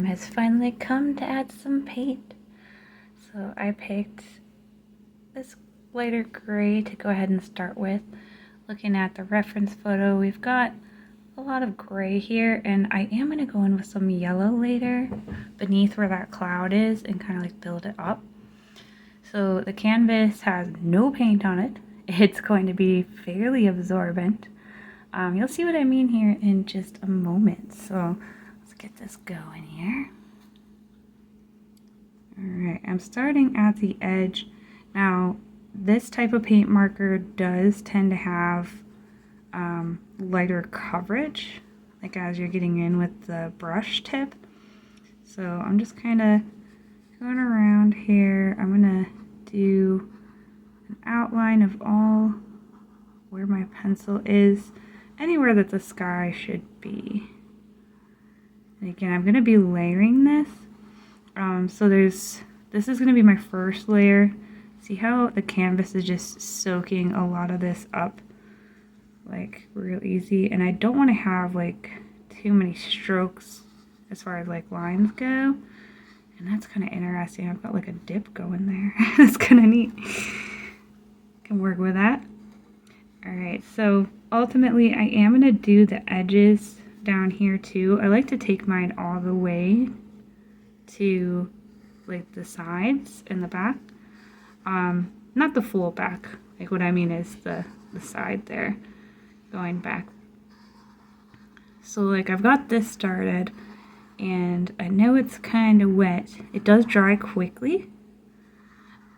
time has finally come to add some paint. So I picked this lighter gray to go ahead and start with. Looking at the reference photo, we've got a lot of gray here, and I am going to go in with some yellow later beneath where that cloud is and kind of like build it up. So the canvas has no paint on it. It's going to be fairly absorbent. You'll see what I mean here in just a moment. So let's get this going here. Alright, I'm starting at the edge. Now, this type of paint marker does tend to have lighter coverage, like as you're getting in with the brush tip. So I'm just kind of going around here. I'm going to do an outline of all where my pencil is, anywhere that the sky should be. And again, I'm going to be layering this. So this is going to be my first layer. See how the canvas is just soaking a lot of this up like real easy, and I don't want to have like too many strokes as far as like lines go, and that's kind of interesting. I've got like a dip going there. That's kind of neat. Can work with that. Alright, so ultimately I am going to do the edges down here too. I like to take mine all the way to like the sides and the back. Not the full back. Like what I mean is the side there going back. So like I've got this started and I know it's kind of wet. It does dry quickly,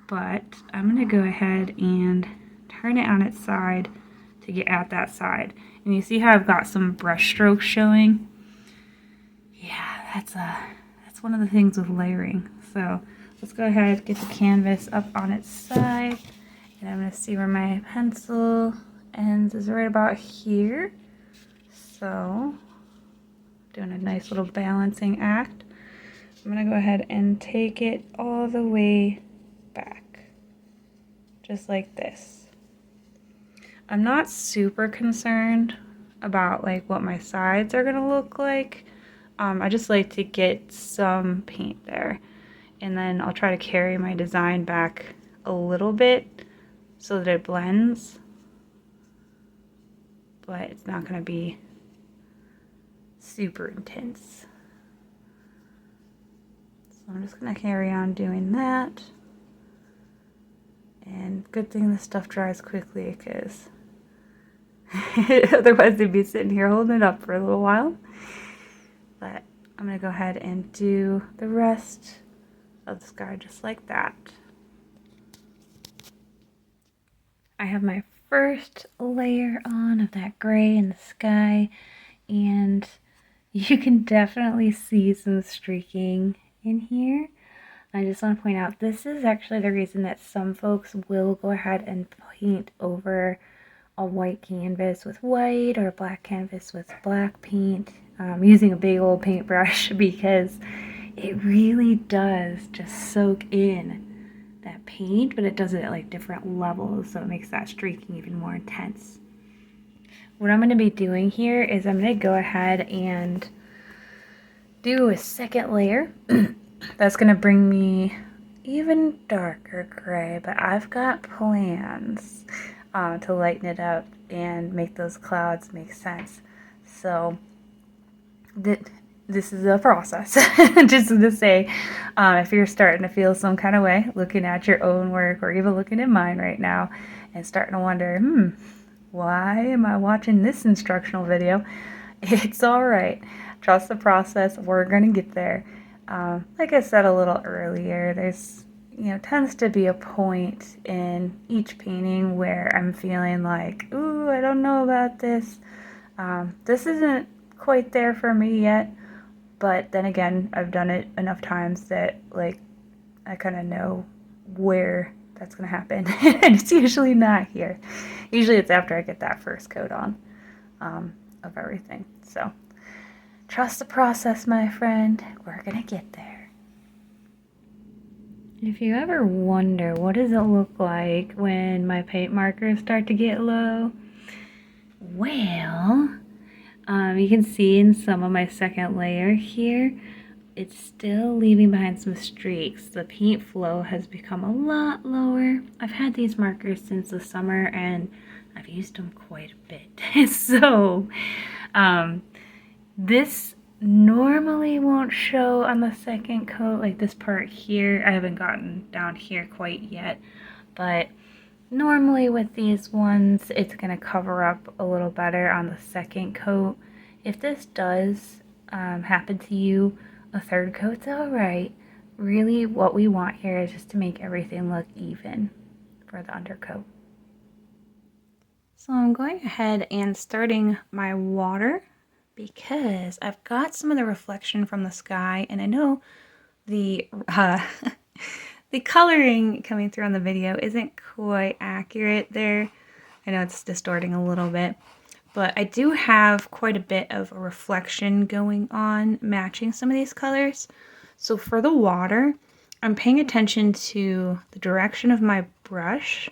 but I'm going to go ahead and turn it on its side to get at that side. And you see how I've got some brush strokes showing? Yeah, that's one of the things with layering. So let's go ahead and get the canvas up on its side. And I'm going to see where my pencil ends is right about here. So doing a nice little balancing act. I'm going to go ahead and take it all the way back. Just like this. I'm not super concerned about like what my sides are going to look like. I just like to get some paint there. And then I'll try to carry my design back a little bit so that it blends. But it's not going to be super intense. So I'm just going to carry on doing that. And good thing this stuff dries quickly, because otherwise they'd be sitting here holding it up for a little while. But I'm going to go ahead and do the rest of the sky just like that. I have my first layer on of that gray in the sky, and you can definitely see some streaking in here. I just want to point out, this is actually the reason that some folks will go ahead and paint over a white canvas with white or a black canvas with black paint, using a big old paintbrush, because it really does just soak in that paint, but it does it at like different levels, so it makes that streaking even more intense. What I'm going to be doing here is I'm going to go ahead and do a second layer. That's going to bring me even darker gray, but I've got plans to lighten it up and make those clouds make sense. So this is a process. Just to say, if you're starting to feel some kind of way looking at your own work, or even looking at mine right now and starting to wonder, why am I watching this instructional video? It's all right. Trust the process. We're going to get there. Like I said a little earlier, there's tends to be a point in each painting where I'm feeling like, ooh, I don't know about this. This isn't quite there for me yet. But then again, I've done it enough times that like I kind of know where that's going to happen. And it's usually not here. Usually it's after I get that first coat on of everything. So trust the process, my friend. We're going to get there. If you ever wonder what does it look like when my paint markers start to get low, well, you can see in some of my second layer here, it's still leaving behind some streaks. The paint flow has become a lot lower. I've had these markers since the summer and I've used them quite a bit. So this normally won't show on the second coat, like this part here. I haven't gotten down here quite yet, but normally with these ones, it's going to cover up a little better on the second coat. If this does happen to you, a third coat's alright. Really what we want here is just to make everything look even for the undercoat. So I'm going ahead and starting my water because I've got some of the reflection from the sky, and I know the the coloring coming through on the video isn't quite accurate there. I know it's distorting a little bit, but I do have quite a bit of a reflection going on matching some of these colors. So for the water, I'm paying attention to the direction of my brush.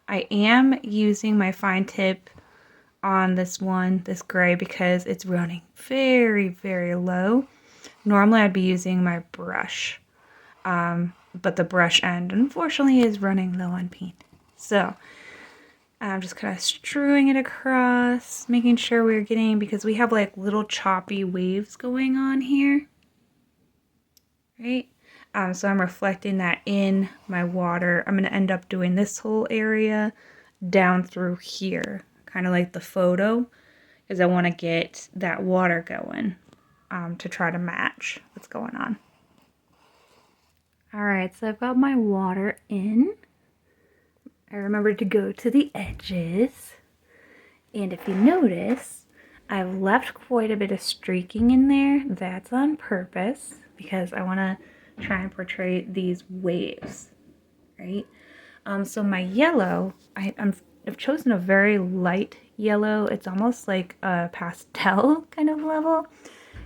I am using my fine tip on this one, this gray, because it's running very, very low. Normally I'd be using my brush, but the brush end unfortunately is running low on paint. So I'm just kind of strewing it across, making sure we're getting, because we have like little choppy waves going on here, right? So I'm reflecting that in my water. I'm going to end up doing this whole area down through here, kind of like the photo, because I want to get that water going to try to match what's going on. Alright, so I've got my water in. I remembered to go to the edges. And if you notice, I've left quite a bit of streaking in there. That's on purpose because I want to try and portray these waves, right? So my yellow, I've chosen a very light yellow. It's almost like a pastel kind of level.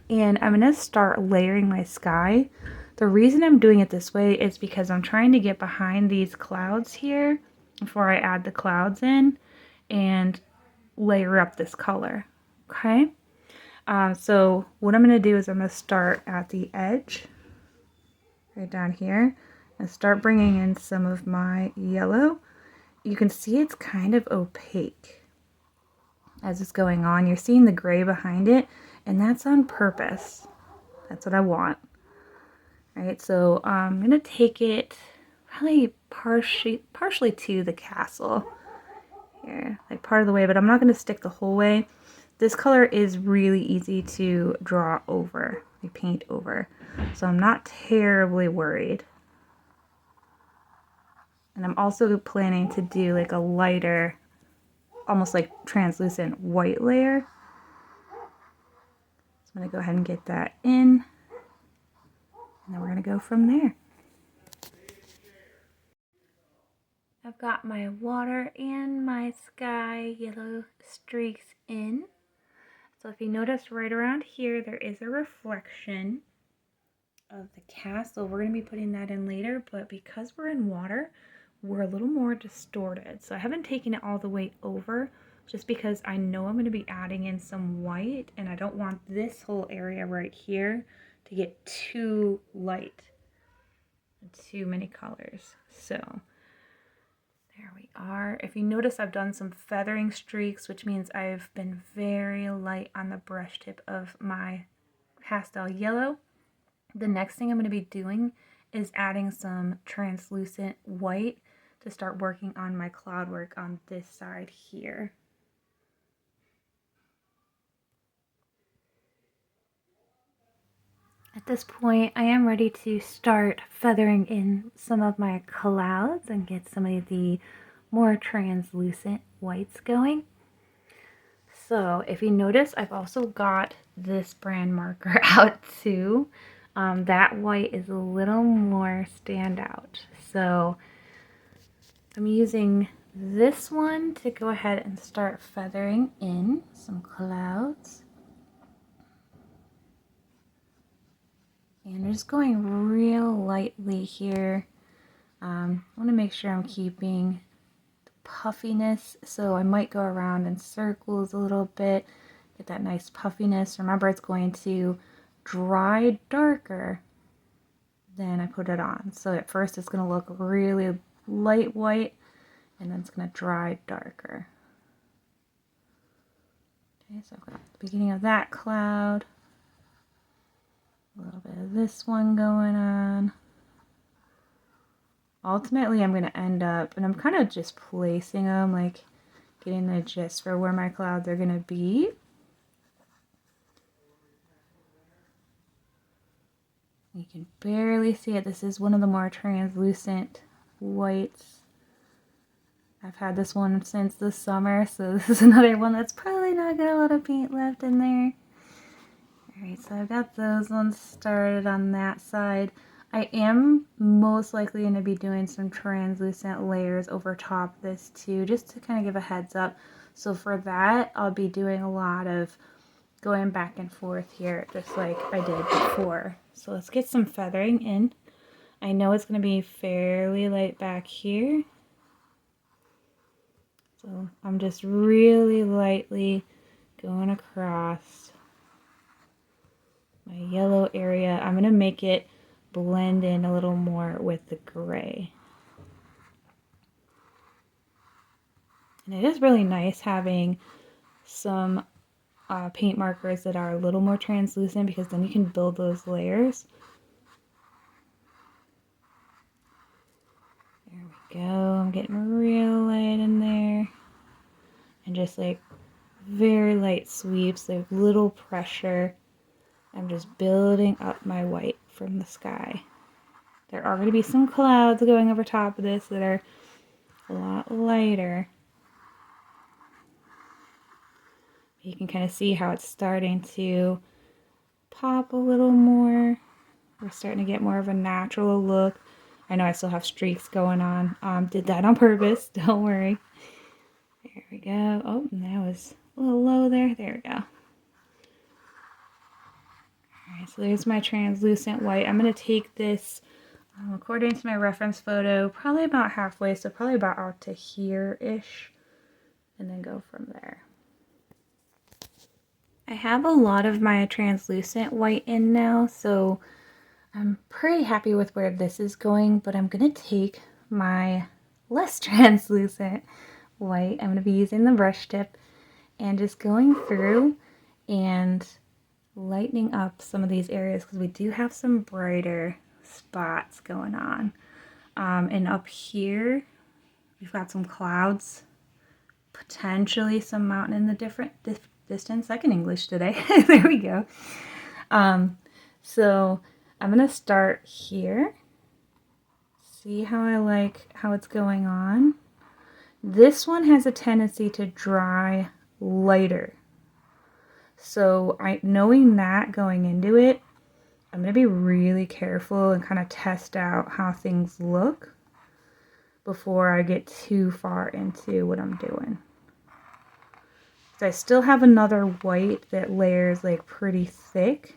And I'm going to start layering my sky. The reason I'm doing it this way is because I'm trying to get behind these clouds here before I add the clouds in and layer up this color, okay? So what I'm going to do is I'm going to start at the edge, right down here, and start bringing in some of my yellow. You can see it's kind of opaque as it's going on. You're seeing the gray behind it, and that's on purpose. That's what I want. All right, so I'm going to take it probably partially to the castle here, like part of the way, but I'm not going to stick the whole way. This color is really easy to draw over, like paint over, so I'm not terribly worried. And I'm also planning to do like a lighter, almost like translucent white layer. So I'm going to go ahead and get that in, and then we're going to go from there. I've got my water and my sky yellow streaks in. So if you notice right around here, there is a reflection of the castle. We're going to be putting that in later, but because we're in water, we're a little more distorted. So I haven't taken it all the way over just because I know I'm going to be adding in some white, and I don't want this whole area right here to get too light, too many colors. So there we are. If you notice, I've done some feathering streaks, which means I've been very light on the brush tip of my pastel yellow. The next thing I'm going to be doing is adding some translucent white to start working on my cloud work on this side here. At this point, I am ready to start feathering in some of my clouds and get some of the more translucent whites going. So if you notice, I've also got this brand marker out too. That white is a little more standout. So I'm using this one to go ahead and start feathering in some clouds. And I'm just going real lightly here. I want to make sure I'm keeping the puffiness, so I might go around in circles a little bit, get that nice puffiness. Remember, it's going to dry darker then I put it on. So at first it's going to look really light white, and then it's going to dry darker. Okay, so I've got the beginning of that cloud, a little bit of this one going on. Ultimately, I'm going to end up, and I'm kind of just placing them, like getting the gist for where my clouds are going to be. You can barely see it. This is one of the more translucent whites. I've had this one since the summer, so this is another one that's probably not got a lot of paint left in there. Alright, so I've got those ones started on that side. I am most likely going to be doing some translucent layers over top of this too, just to kind of give a heads up. So for that, I'll be doing a lot of going back and forth here, just like I did before. So let's get some feathering in. I know it's going to be fairly light back here. So I'm just really lightly going across my yellow area. I'm going to make it blend in a little more with the gray. And it is really nice having some paint markers that are a little more translucent, because then you can build those layers. There we go. I'm getting real light in there. And just like very light sweeps, like little pressure. I'm just building up my white from the sky. There are going to be some clouds going over top of this that are a lot lighter. You can kind of see how it's starting to pop a little more. We're starting to get more of a natural look. I know I still have streaks going on. Did that on purpose, don't worry. There we go. Oh, that was a little low there. There we go. Alright, so there's my translucent white. I'm going to take this, according to my reference photo, probably about halfway, so probably about out to here-ish, and then go from there. I have a lot of my translucent white in now, so I'm pretty happy with where this is going, but I'm going to take my less translucent white. I'm going to be using the brush tip and just going through and lightening up some of these areas, because we do have some brighter spots going on. And up here, we've got some clouds, potentially some mountain in the different distance. I can English today. There we go. So I'm going to start here. See how I like how it's going on. This one has a tendency to dry lighter. So knowing that going into it, I'm going to be really careful and kind of test out how things look before I get too far into what I'm doing. So I still have another white that layers like pretty thick.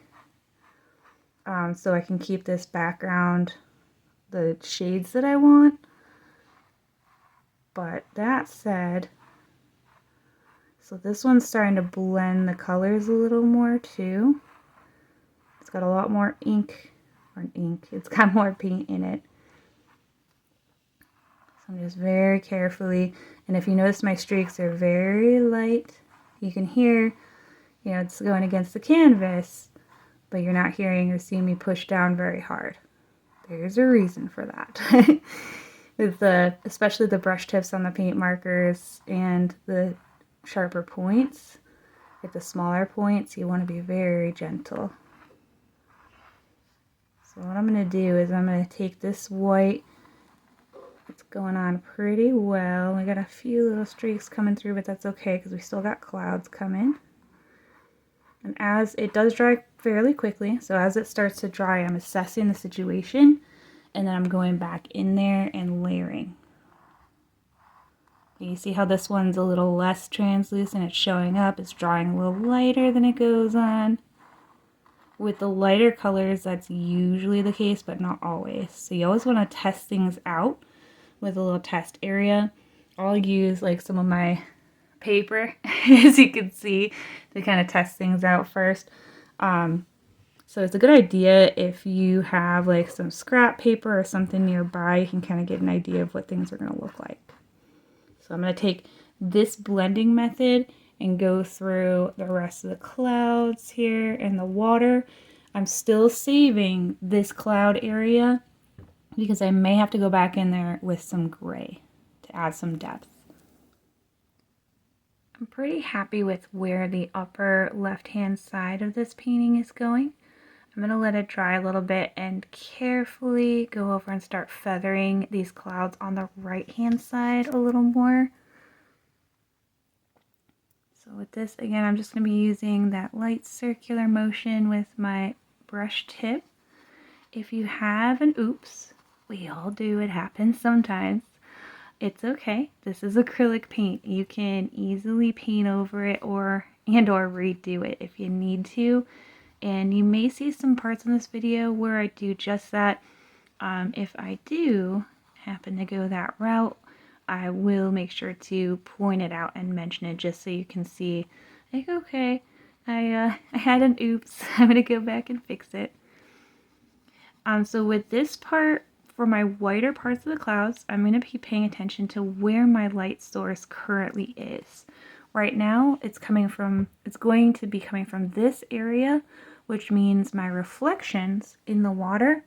So I can keep this background the shades that I want. But that said, so this one's starting to blend the colors a little more too. It's got a lot more it's got more paint in it. So I'm just very carefully, and if you notice my streaks are very light, you can hear, you know, it's going against the canvas, but you're not hearing or seeing me push down very hard. There's a reason for that. With especially the brush tips on the paint markers and the sharper points, at the smaller points, you want to be very gentle. So what I'm going to do is I'm going to take this white. It's going on pretty well. We got a few little streaks coming through, but that's okay because we still got clouds coming. And as it does dry fairly quickly, so as it starts to dry, I'm assessing the situation, and then I'm going back in there and layering. You see how this one's a little less translucent, it's showing up, it's drying a little lighter than it goes on. With the lighter colors, that's usually the case, but not always. So you always want to test things out with a little test area. I'll use like some of my paper, as you can see, to kind of test things out first. So it's a good idea if you have like some scrap paper or something nearby, you can kind of get an idea of what things are going to look like. So I'm going to take this blending method and go through the rest of the clouds here and the water. I'm still saving this cloud area because I may have to go back in there with some gray to add some depth. I'm pretty happy with where the upper left-hand side of this painting is going. I'm going to let it dry a little bit and carefully go over and start feathering these clouds on the right-hand side a little more. So with this, again, I'm just going to be using that light circular motion with my brush tip. If you have an oops, we all do, it happens sometimes. It's okay. This is acrylic paint. You can easily paint over it or redo it if you need to. And you may see some parts in this video where I do just that. If I do happen to go that route, I will make sure to point it out and mention it just so you can see, like, okay, I had an oops. I'm going to go back and fix it. So with this part, for my whiter parts of the clouds, I'm going to be paying attention to where my light source currently is. Right now, it's going to be coming from this area, which means my reflections in the water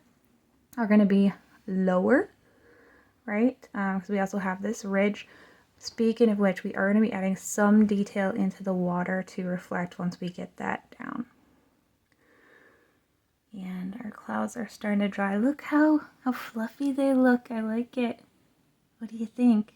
are going to be lower, right? Because we also have this ridge. Speaking of which, we are going to be adding some detail into the water to reflect once we get that down. And our clouds are starting to dry. Look how fluffy they look. I like it. What do you think?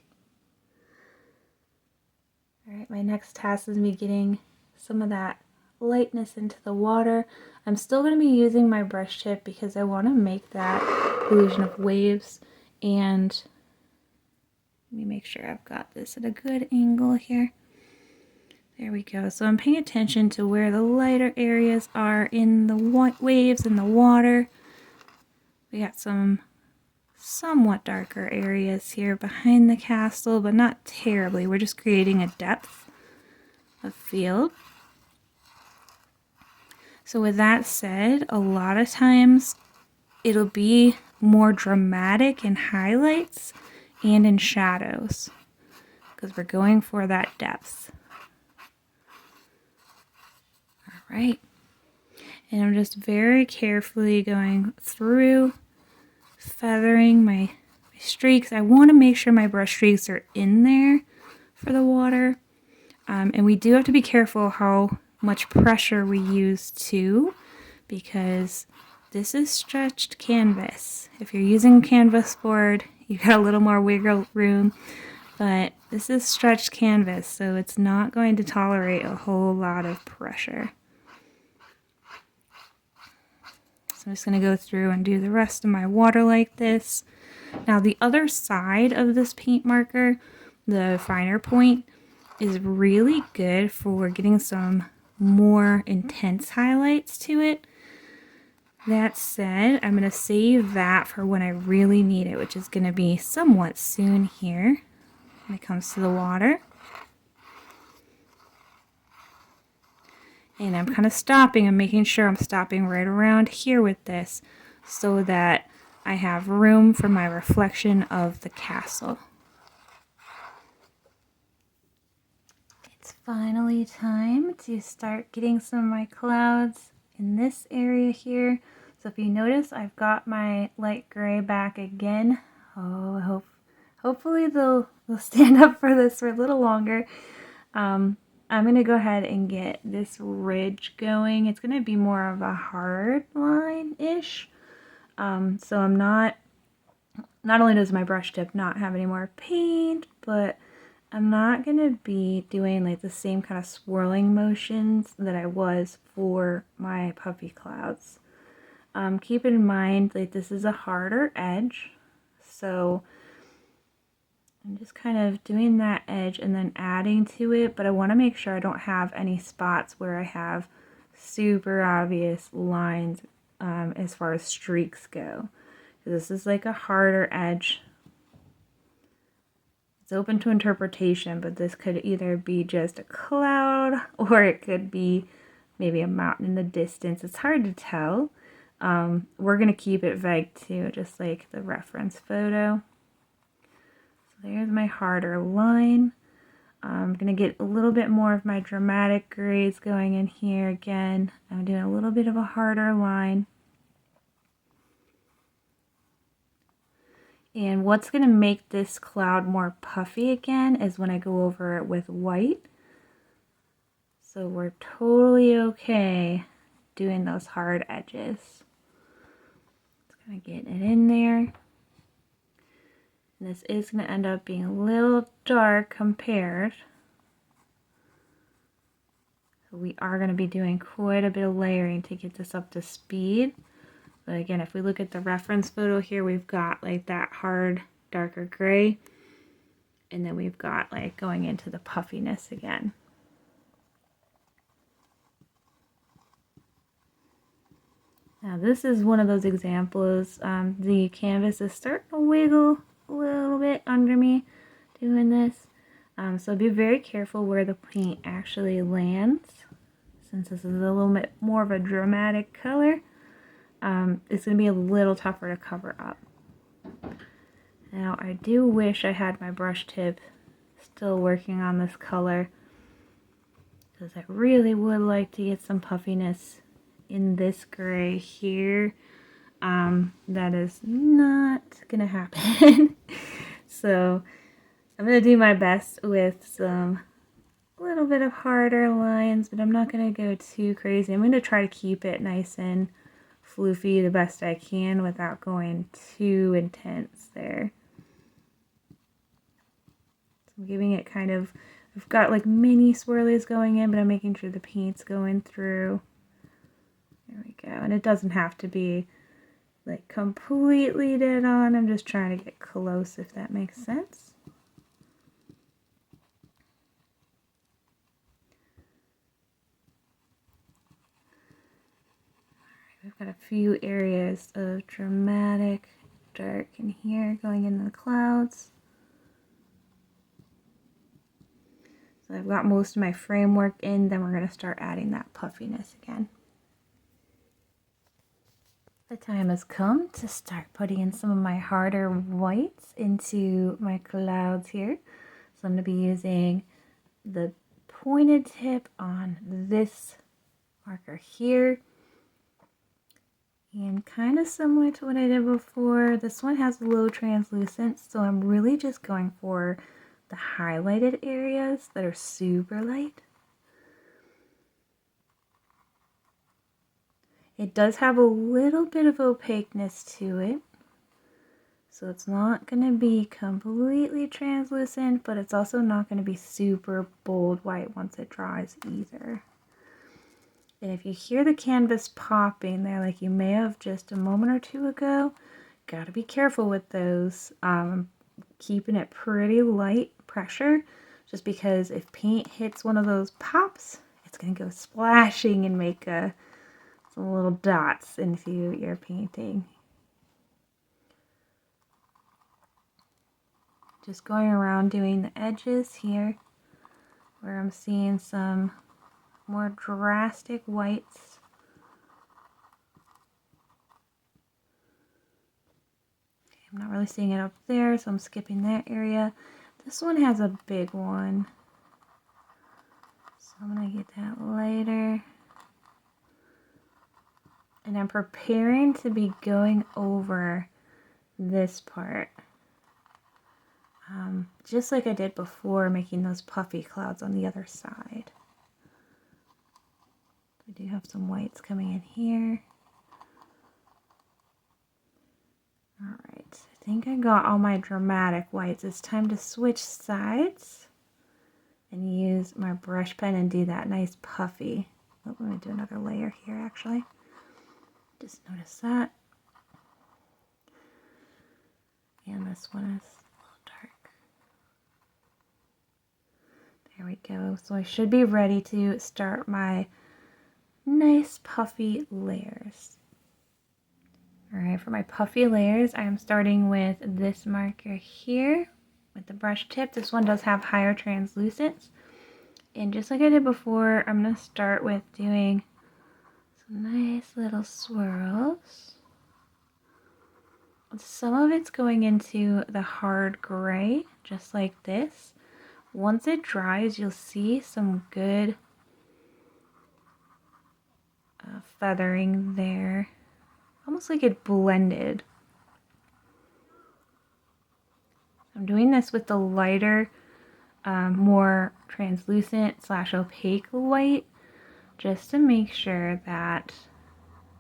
Alright, my next task is me getting some of that lightness into the water. I'm still going to be using my brush tip because I want to make that illusion of waves. And let me make sure I've got this at a good angle here. There we go. So I'm paying attention to where the lighter areas are in the waves in the water. We got some somewhat darker areas here behind the castle, but not terribly. We're just creating a depth of field. So with that said, a lot of times it'll be more dramatic in highlights and in shadows because we're going for that depth. All right. And I'm just very carefully going through, feathering my streaks. I want to make sure my brush streaks are in there for the water. And we do have to be careful how much pressure we use too, because this is stretched canvas. If you're using canvas board, you got a little more wiggle room, but this is stretched canvas, so it's not going to tolerate a whole lot of pressure. So I'm just going to go through and do the rest of my water like this. Now the other side of this paint marker, the finer point, is really good for getting some more intense highlights to it. That said, I'm going to save that for when I really need it, which is going to be somewhat soon here when it comes to the water. And I'm kind of stopping and making sure I'm stopping right around here with this so that I have room for my reflection of the castle. It's finally time to start getting some of my clouds in this area here. So if you notice, I've got my light gray back again. Oh, hopefully they'll stand up for this for a little longer. I'm going to go ahead and get this ridge going. It's going to be more of a hard line-ish. So I'm not only does my brush tip not have any more paint, but I'm not going to be doing like the same kind of swirling motions that I was for my puffy clouds. Keep in mind, like, this is a harder edge, so I'm just kind of doing that edge and then adding to it, but I want to make sure I don't have any spots where I have super obvious lines as far as streaks go. This is like a harder edge. It's open to interpretation, but this could either be just a cloud or it could be maybe a mountain in the distance. It's hard to tell. We're going to keep it vague too, just like the reference photo. So there's my harder line. I'm going to get a little bit more of my dramatic grays going in here again. I'm doing a little bit of a harder line. And what's going to make this cloud more puffy again is when I go over it with white. So we're totally okay doing those hard edges. Just kind of get it in there. And this is going to end up being a little dark compared. So we are going to be doing quite a bit of layering to get this up to speed. But again, if we look at the reference photo here, we've got like that hard, darker gray. And then we've got like going into the puffiness again. Now this is one of those examples. The canvas is starting to wiggle a little bit under me doing this. So be very careful where the paint actually lands. Since this is a little bit more of a dramatic color, it's going to be a little tougher to cover up. Now I do wish I had my brush tip still working on this color, because I really would like to get some puffiness in this gray here. That is not gonna happen. So I'm gonna do my best with some little bit of harder lines, but I'm not gonna go too crazy. I'm gonna try to keep it nice and floofy the best I can without going too intense there. So I'm giving it kind of, I've got like mini swirlies going in, but I'm making sure the paint's going through. There we go. And it doesn't have to be like completely dead on. I'm just trying to get close, if that makes sense. Alright, we've got a few areas of dramatic dark in here going into the clouds. So I've got most of my framework in, then we're going to start adding that puffiness again. The time has come to start putting in some of my harder whites into my clouds here. So I'm going to be using the pointed tip on this marker here. And kind of similar to what I did before, this one has low translucence, so I'm really just going for the highlighted areas that are super light. It does have a little bit of opaqueness to it, so it's not going to be completely translucent, but it's also not going to be super bold white once it dries either. And if you hear the canvas popping there like you may have just a moment or two ago, gotta be careful with those. Keeping it pretty light pressure, just because if paint hits one of those pops, it's going to go splashing and make some little dots into your painting. Just going around doing the edges here where I'm seeing some more drastic whites. Okay, I'm not really seeing it up there, so I'm skipping that area. This one has a big one, so I'm going to get that later. And I'm preparing to be going over this part. Just like I did before, making those puffy clouds on the other side. I do have some whites coming in here. Alright, I think I got all my dramatic whites. It's time to switch sides and use my brush pen and do that nice puffy. Oh, I'm going to do another layer here actually. Just notice that. And this one is a little dark. There we go. So I should be ready to start my nice puffy layers. Alright, for my puffy layers, I'm starting with this marker here with the brush tip. This one does have higher translucence. And just like I did before, I'm going to start with doing some nice little swirls. Some of it's going into the hard gray, just like this. Once it dries, you'll see some good feathering there. Almost like it blended. I'm doing this with the lighter, more translucent / opaque white, just to make sure that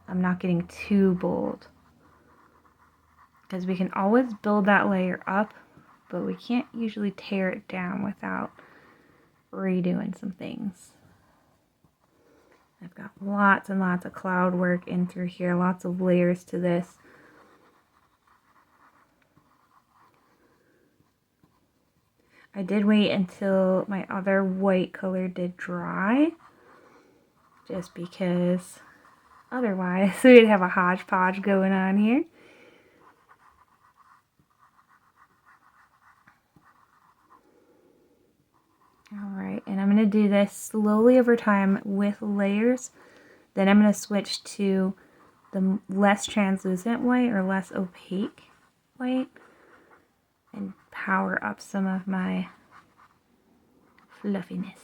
I'm not getting too bold. Because we can always build that layer up, but we can't usually tear it down without redoing some things. I've got lots and lots of cloud work in through here, lots of layers to this. I did wait until my other white color did dry, just because otherwise we'd have a hodgepodge going on here. Alright, and I'm going to do this slowly over time with layers. Then I'm going to switch to the less translucent white or less opaque white and power up some of my fluffiness.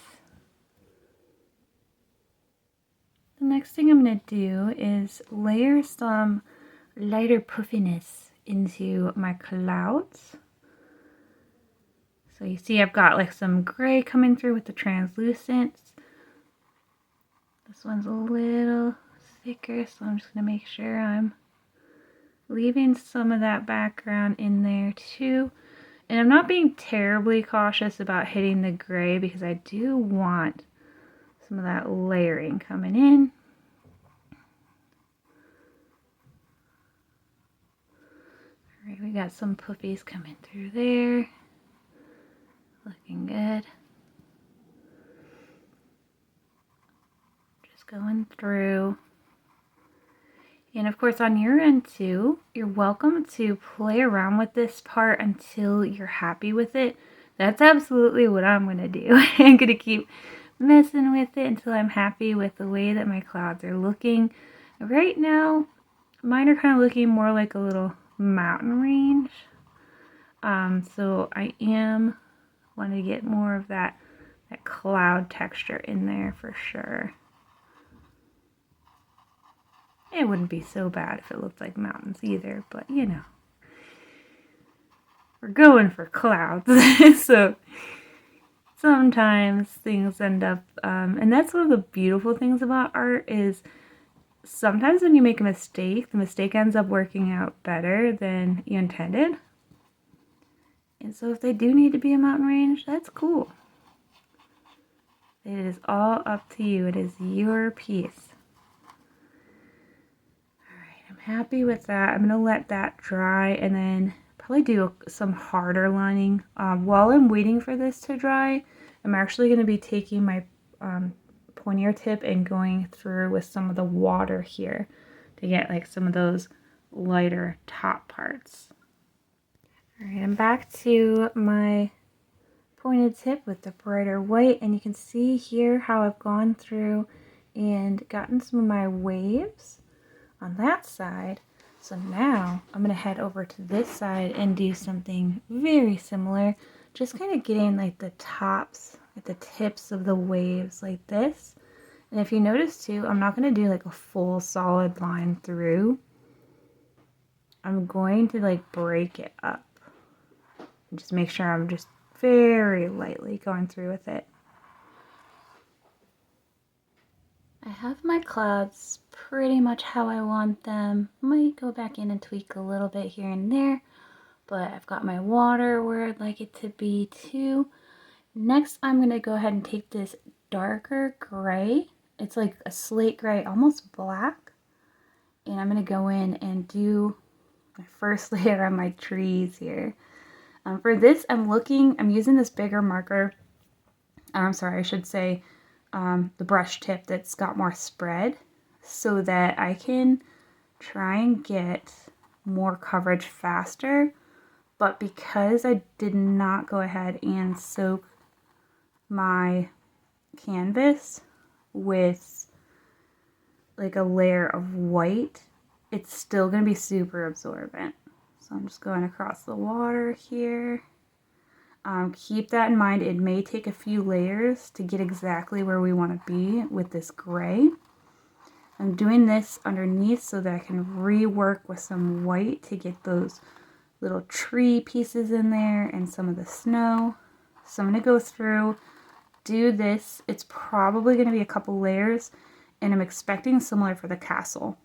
The next thing I'm going to do is layer some lighter puffiness into my clouds. So you see I've got like some gray coming through with the translucents. This one's a little thicker, so I'm just going to make sure I'm leaving some of that background in there too. And I'm not being terribly cautious about hitting the gray because I do want some of that layering coming in. Alright, we got some puffies coming through there. Looking good. Just going through. And of course on your end too, you're welcome to play around with this part until you're happy with it. That's absolutely what I'm going to do. I'm going to keep messing with it until I'm happy with the way that my clouds are looking. Right now, mine are kind of looking more like a little mountain range. So I am want to get more of that cloud texture in there for sure. It wouldn't be so bad if it looked like mountains either, but you know, we're going for clouds. So sometimes things end up, and that's one of the beautiful things about art is sometimes when you make a mistake, the mistake ends up working out better than you intended. And so if they do need to be a mountain range, that's cool. It is all up to you. It is your piece. Alright, I'm happy with that. I'm going to let that dry and then probably do some harder lining. While I'm waiting for this to dry, I'm actually going to be taking my pointier tip and going through with some of the water here to get like some of those lighter top parts. Alright, I'm back to my pointed tip with the brighter white, and you can see here how I've gone through and gotten some of my waves on that side. So now I'm going to head over to this side and do something very similar, just kind of getting like the tops, at the tips of the waves like this. And if you notice too, I'm not going to do like a full solid line through. I'm going to like break it up. Just make sure I'm just very lightly going through with it. I have my clouds pretty much how I want them. Might go back in and tweak a little bit here and there, but I've got my water where I'd like it to be too. Next, I'm going to go ahead and take this darker gray. It's like a slate gray, almost black. And I'm going to go in and do my first layer on my trees here. For this, I'm using this bigger marker. I'm sorry, I should say the brush tip that's got more spread so that I can try and get more coverage faster. But because I did not go ahead and soak my canvas with like a layer of white, it's still going to be super absorbent. So I'm just going across the water here. Keep that in mind. It may take a few layers to get exactly where we want to be with this gray. I'm doing this underneath so that I can rework with some white to get those little tree pieces in there and some of the snow. So I'm going to go through, do this. It's probably going to be a couple layers, and I'm expecting similar for the castle.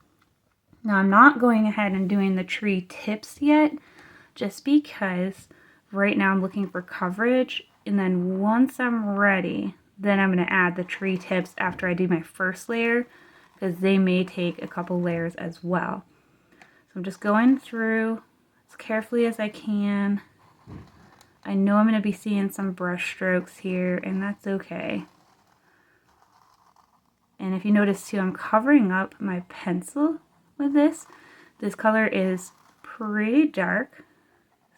Now I'm not going ahead and doing the tree tips yet, just because right now I'm looking for coverage, and then once I'm ready, then I'm going to add the tree tips after I do my first layer, because they may take a couple layers as well. So I'm just going through as carefully as I can. I know I'm going to be seeing some brush strokes here, and that's okay. And if you notice too, I'm covering up my pencil with this. This color is pretty dark,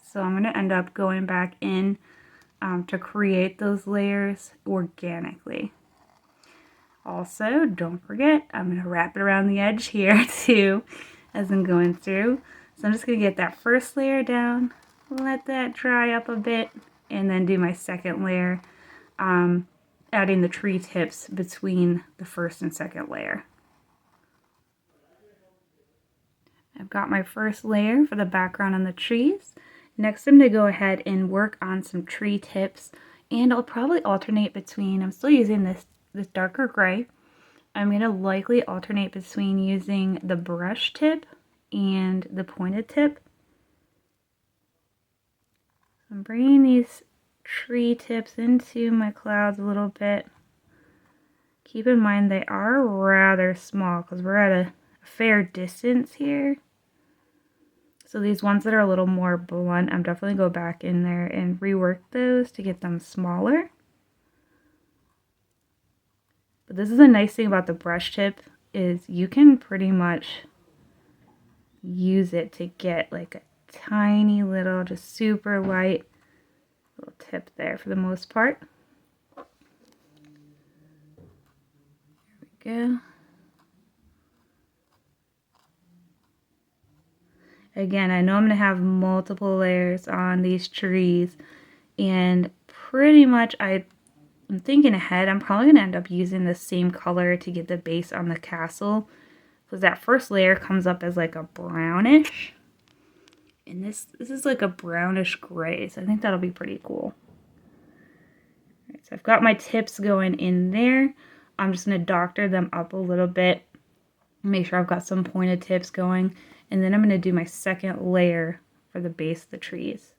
so I'm going to end up going back in to create those layers organically. Also, don't forget, I'm going to wrap it around the edge here too as I'm going through. So I'm just going to get that first layer down, let that dry up a bit, and then do my second layer, adding the tree tips between the first and second layer. I've got my first layer for the background on the trees. Next I'm going to go ahead and work on some tree tips, and I'll probably alternate between, I'm still using this darker gray. I'm going to likely alternate between using the brush tip and the pointed tip. I'm bringing these tree tips into my clouds a little bit. Keep in mind they are rather small because we're at a fair distance here. So these ones that are a little more blunt, I'm definitely go back in there and rework those to get them smaller. But this is a nice thing about the brush tip, is you can pretty much use it to get like a tiny little, just super light little tip there for the most part. There we go. Again, I know I'm going to have multiple layers on these trees, and pretty much I'm thinking ahead, I'm probably going to end up using the same color to get the base on the castle, because that first layer comes up as like a brownish, and this is like a brownish gray, so I think that'll be pretty cool. All right, so I've got my tips going in there. I'm just going to doctor them up a little bit, make sure I've got some pointed tips going, and then I'm going to do my second layer for the base of the trees.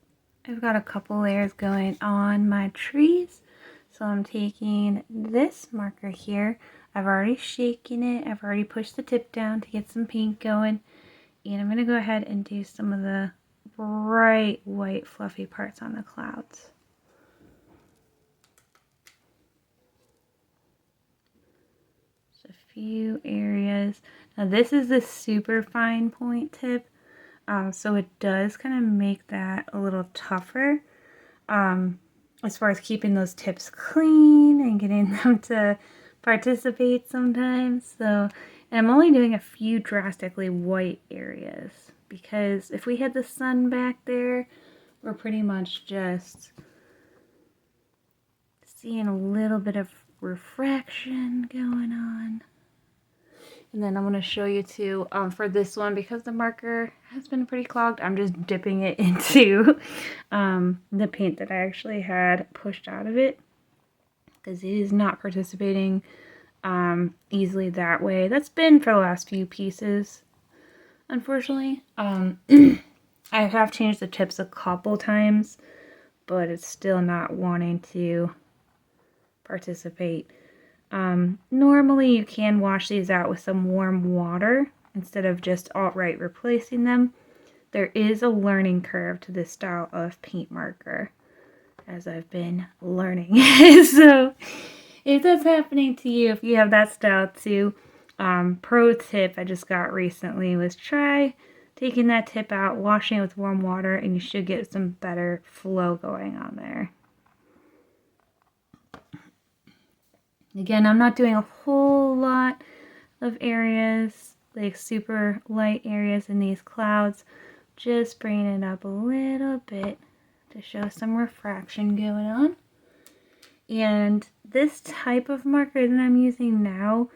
I've got a couple layers going on my trees. So I'm taking this marker here. I've already shaken it. I've already pushed the tip down to get some paint going. And I'm going to go ahead and do some of the bright white fluffy parts on the clouds. Just a few areas. Now this is the super fine point tip. So it does kind of make that a little tougher. As far as keeping those tips clean and getting them to participate sometimes. So, and I'm only doing a few drastically white areas, because if we had the sun back there, we're pretty much just seeing a little bit of refraction going on. And then I'm going to show you too, for this one, because the marker has been pretty clogged, I'm just dipping it into the paint that I actually had pushed out of it, because it is not participating easily that way. That's been for the last few pieces, unfortunately. I have changed the tips a couple times, but it's still not wanting to participate. Normally you can wash these out with some warm water instead of just outright replacing them. There is a learning curve to this style of paint marker, as I've been learning. So if that's happening to you, if you have that style too, pro tip I just got recently was try taking that tip out, washing it with warm water, and you should get some better flow going on there. Again, I'm not doing a whole lot of areas, like super light areas in these clouds. Just bringing it up a little bit to show some refraction going on. And this type of marker that I'm using now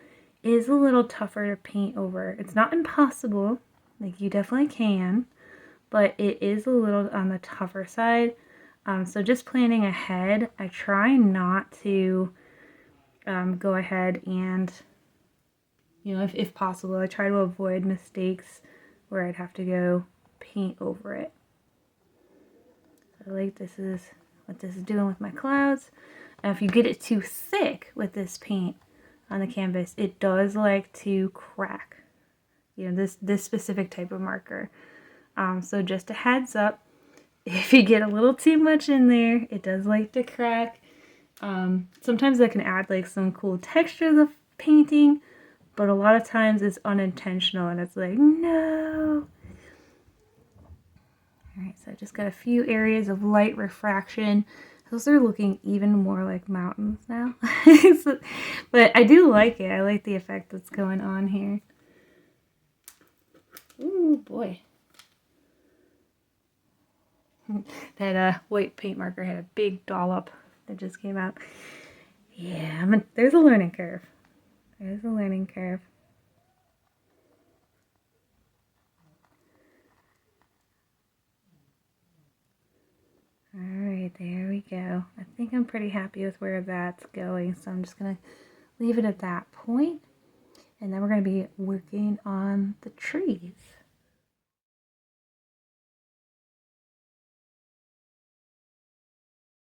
is a little tougher to paint over. It's not impossible, like you definitely can, but it is a little on the tougher side. So just planning ahead, I try not to go ahead and, you know, if possible, I try to avoid mistakes where I'd have to go paint over it. So like this is what this is doing with my clouds. And if you get it too thick with this paint on the canvas, it does like to crack. You know, this specific type of marker. So just a heads up, if you get a little too much in there, it does like to crack. Sometimes I can add like some cool texture to the painting, but a lot of times it's unintentional and it's like, no. Alright, so I just got a few areas of light refraction. Those are looking even more like mountains now. So, but I do like it. I like the effect that's going on here. Ooh, boy. That white paint marker had a big dollop that just came out. Yeah, there's a learning curve. There's a learning curve. Alright, there we go. I think I'm pretty happy with where that's going, so I'm just going to leave it at that point. And then we're going to be working on the trees.